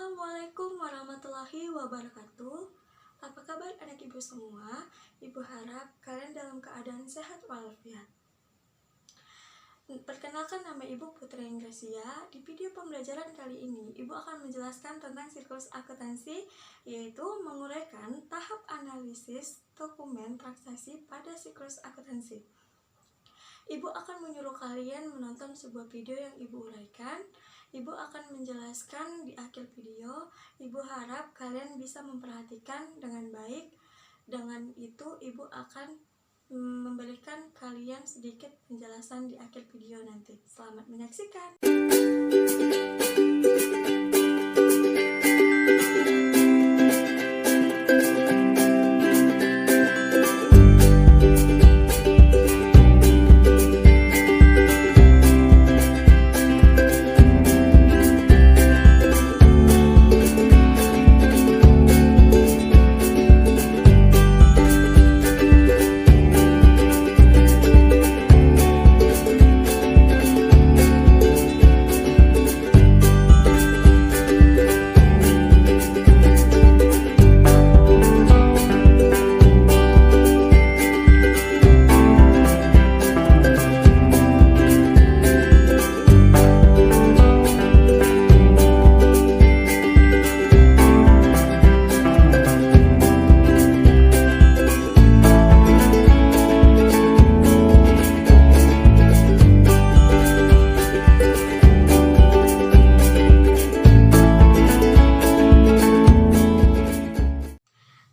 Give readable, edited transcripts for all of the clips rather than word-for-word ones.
Assalamualaikum warahmatullahi wabarakatuh. Apa kabar anak ibu semua? Ibu harap kalian dalam keadaan sehat walafiat. Perkenalkan, nama ibu Putri Inggracia. Di video pembelajaran kali ini, ibu akan menjelaskan tentang siklus akuntansi, yaitu menguraikan tahap analisis dokumen transaksi pada siklus akuntansi. Ibu akan menyuruh kalian menonton sebuah video yang ibu uraikan. Ibu akan menjelaskan di akhir video. Ibu harap kalian bisa memperhatikan dengan baik. Dengan itu, ibu akan memberikan kalian sedikit penjelasan di akhir video nanti. Selamat menyaksikan.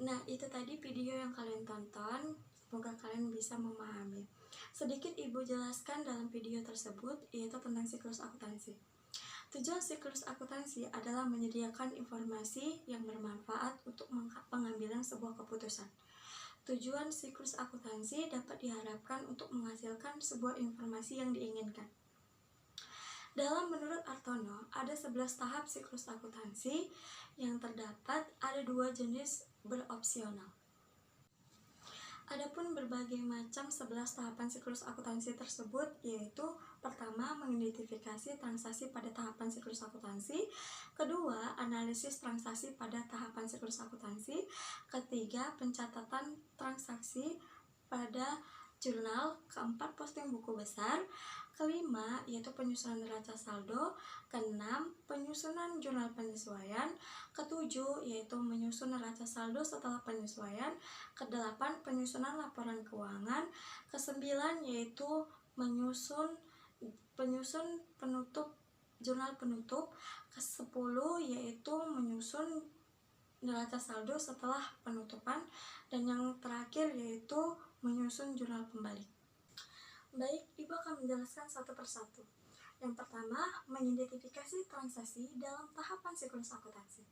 Nah, itu tadi video yang kalian tonton. Semoga kalian bisa memahami. Sedikit ibu jelaskan dalam video tersebut, yaitu tentang siklus akuntansi. Tujuan siklus akuntansi adalah menyediakan informasi yang bermanfaat untuk pengambilan sebuah keputusan. Tujuan siklus akuntansi dapat diharapkan untuk menghasilkan sebuah informasi yang diinginkan. Menurut Artono, ada 11 tahap siklus akuntansi yang terdapat ada 2 jenis beropsional. Adapun berbagai macam 11 tahapan siklus akuntansi tersebut, yaitu pertama, mengidentifikasi transaksi pada tahapan siklus akuntansi. Kedua, analisis transaksi pada tahapan siklus akuntansi. Ketiga, pencatatan transaksi pada jurnal. Keempat, posting buku besar. Kelima, yaitu penyusunan neraca saldo. Keenam, penyusunan jurnal penyesuaian. Ketujuh, yaitu menyusun neraca saldo setelah penyesuaian. Kedelapan, penyusunan laporan keuangan. Kesembilan, yaitu menyusun penutup jurnal penutup. Kesepuluh, yaitu menyusun neraca saldo setelah penutupan. Dan yang terakhir yaitu menyusun jurnal pembalik. Baik, ibu akan menjelaskan satu persatu. Yang pertama, mengidentifikasi transaksi dalam tahapan siklus akuntansi.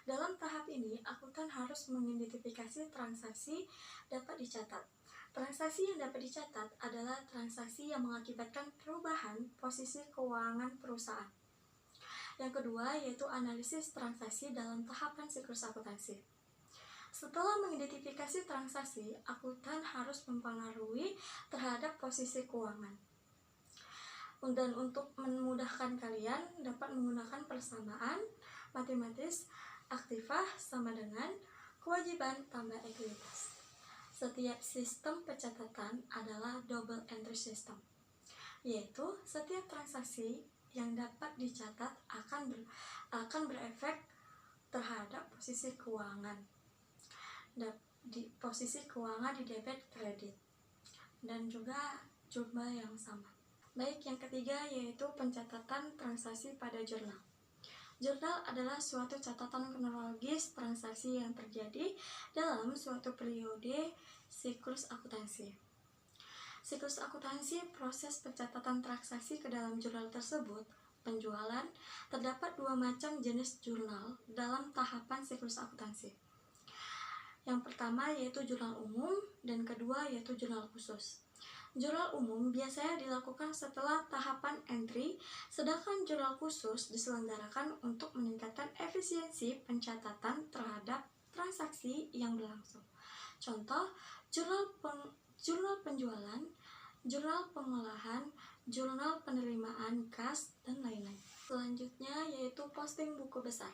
Dalam tahap ini, akuntan harus mengidentifikasi transaksi dapat dicatat. Transaksi yang dapat dicatat adalah transaksi yang mengakibatkan perubahan posisi keuangan perusahaan. Yang kedua, yaitu analisis transaksi dalam tahapan siklus akuntansi. Setelah mengidentifikasi transaksi, akuntan harus mempengaruhi terhadap posisi keuangan. Dan untuk memudahkan kalian, dapat menggunakan persamaan matematis aktifah sama dengan kewajiban tambah ekuitas. Setiap sistem pencatatan adalah double entry system, yaitu setiap transaksi yang dapat dicatat akan berefek terhadap posisi keuangan. Di posisi keuangan di debit kredit dan juga jumlah yang sama. Baik, yang ketiga yaitu pencatatan transaksi pada jurnal. Jurnal adalah suatu catatan kronologis transaksi yang terjadi dalam suatu periode siklus akuntansi. Siklus akuntansi proses pencatatan transaksi ke dalam jurnal tersebut. Penjualan, terdapat 2 macam jenis jurnal dalam tahapan siklus akuntansi. Yang pertama yaitu jurnal umum dan kedua yaitu jurnal khusus. Jurnal umum biasanya dilakukan setelah tahapan entry, sedangkan jurnal khusus diselenggarakan untuk meningkatkan efisiensi pencatatan terhadap transaksi yang berlangsung. Contoh, jurnal penjualan, jurnal pengolahan, jurnal penerimaan kas, dan lain-lain. Selanjutnya yaitu posting buku besar.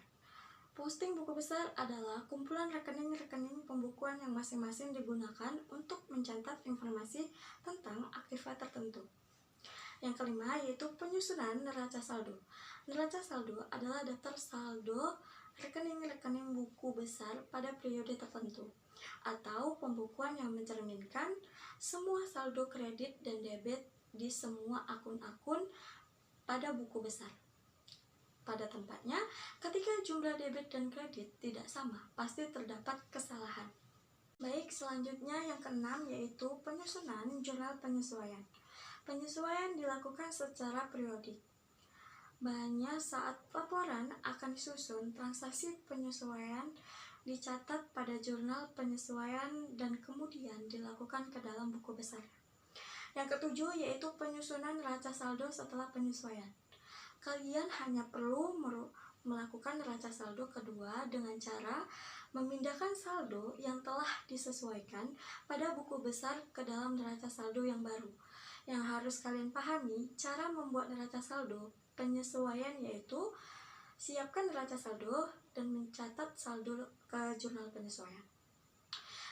Posting buku besar adalah kumpulan rekening-rekening pembukuan yang masing-masing digunakan untuk mencatat informasi tentang aktiva tertentu. Yang kelima yaitu penyusunan neraca saldo. Neraca saldo adalah daftar saldo rekening-rekening buku besar pada periode tertentu, atau pembukuan yang mencerminkan semua saldo kredit dan debit di semua akun-akun pada buku besar. Pada tempatnya, ketika jumlah debit dan kredit tidak sama, pasti terdapat kesalahan. Baik, selanjutnya yang keenam yaitu penyusunan jurnal penyesuaian. Penyesuaian dilakukan secara periodik. Bahannya saat laporan akan disusun, transaksi penyesuaian dicatat pada jurnal penyesuaian dan kemudian dilakukan ke dalam buku besar. Yang ketujuh yaitu penyusunan neraca saldo setelah penyesuaian. Kalian hanya perlu melakukan neraca saldo kedua dengan cara memindahkan saldo yang telah disesuaikan pada buku besar ke dalam neraca saldo yang baru. Yang harus kalian pahami, cara membuat neraca saldo penyesuaian yaitu siapkan neraca saldo dan mencatat saldo ke jurnal penyesuaian.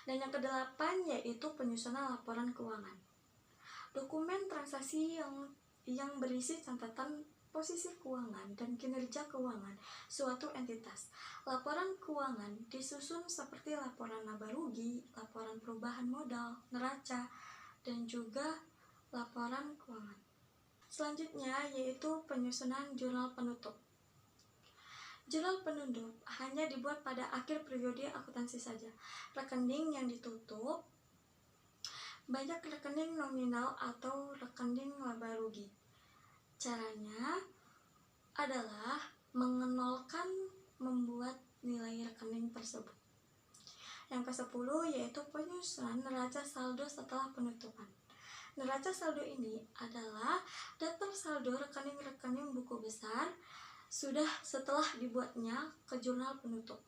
Dan yang kedelapan yaitu penyusunan laporan keuangan. Dokumen transaksi yang berisi catatan posisi keuangan dan kinerja keuangan suatu entitas. Laporan keuangan disusun seperti laporan laba rugi, laporan perubahan modal, neraca, dan juga laporan keuangan. Selanjutnya yaitu penyusunan jurnal penutup. Jurnal penutup hanya dibuat pada akhir periode akuntansi saja. Rekening yang ditutup banyak rekening nominal atau rekening laba rugi. Caranya adalah mengenolkan membuat nilai rekening tersebut. Yang ke-10 yaitu penyusunan neraca saldo setelah penutupan. Neraca saldo ini adalah daftar saldo rekening-rekening buku besar sudah setelah dibuatnya ke jurnal penutup.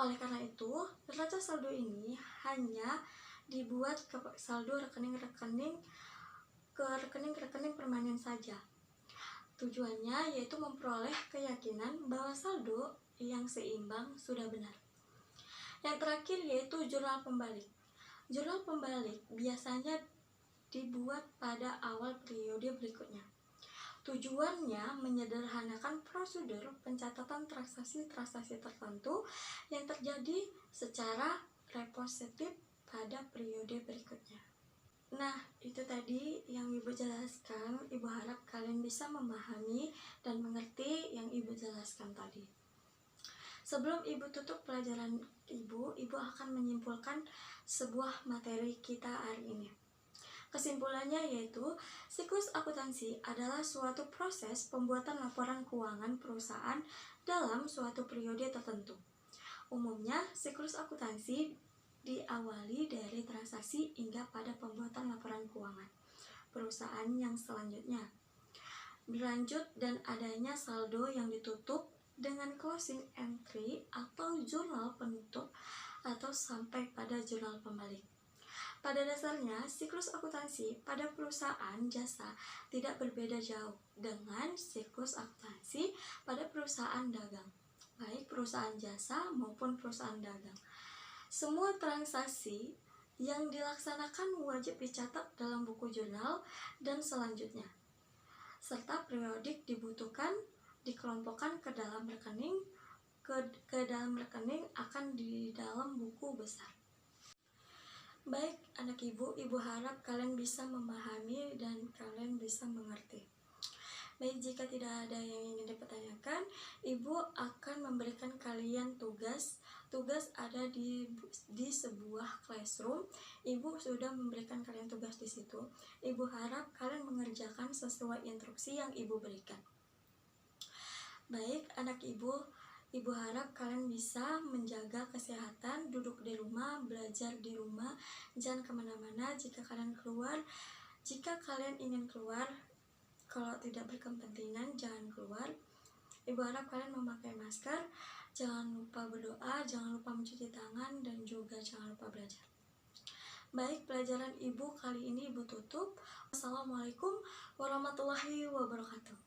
Oleh karena itu, neraca saldo ini hanya dibuat ke saldo rekening-rekening permanen saja. Tujuannya yaitu memperoleh keyakinan bahwa saldo yang seimbang sudah benar. Yang terakhir yaitu jurnal pembalik. Jurnal pembalik biasanya dibuat pada awal periode berikutnya. Tujuannya menyederhanakan prosedur pencatatan transaksi-transaksi tertentu yang terjadi secara repositif pada periode berikutnya. Nah, itu tadi yang Ibu jelaskan. Ibu harap kalian bisa memahami dan mengerti yang Ibu jelaskan tadi. Sebelum Ibu tutup pelajaran Ibu akan menyimpulkan sebuah materi kita hari ini. Kesimpulannya yaitu, siklus akuntansi adalah suatu proses pembuatan laporan keuangan perusahaan dalam suatu periode tertentu. Umumnya, siklus akuntansi diawali dari transaksi hingga pada pembuatan laporan keuangan perusahaan yang selanjutnya. Berlanjut dan adanya saldo yang ditutup dengan closing entry atau jurnal penutup atau sampai pada jurnal pembalik. Pada dasarnya, siklus akuntansi pada perusahaan jasa tidak berbeda jauh dengan siklus akuntansi pada perusahaan dagang, baik perusahaan jasa maupun perusahaan dagang. Semua transaksi yang dilaksanakan wajib dicatat dalam buku jurnal dan selanjutnya, serta periodik dibutuhkan dikelompokkan ke dalam rekening akan di dalam buku besar. Baik anak Ibu harap kalian bisa memahami dan kalian bisa mengerti. Baik, jika tidak ada yang ingin dipertanyakan, Ibu akan memberikan kalian tugas. Tugas ada di sebuah classroom. Ibu sudah memberikan kalian tugas di situ. Ibu harap kalian mengerjakan sesuai instruksi yang Ibu berikan. Baik anak Ibu harap kalian bisa menjaga kesehatan, duduk di rumah, belajar di rumah, jangan kemana-mana. Jika kalian ingin keluar, kalau tidak berkepentingan, jangan keluar. Ibu harap kalian memakai masker, jangan lupa berdoa, jangan lupa mencuci tangan, dan juga jangan lupa belajar. Baik, pelajaran Ibu kali ini Ibu tutup. Wassalamualaikum warahmatullahi wabarakatuh.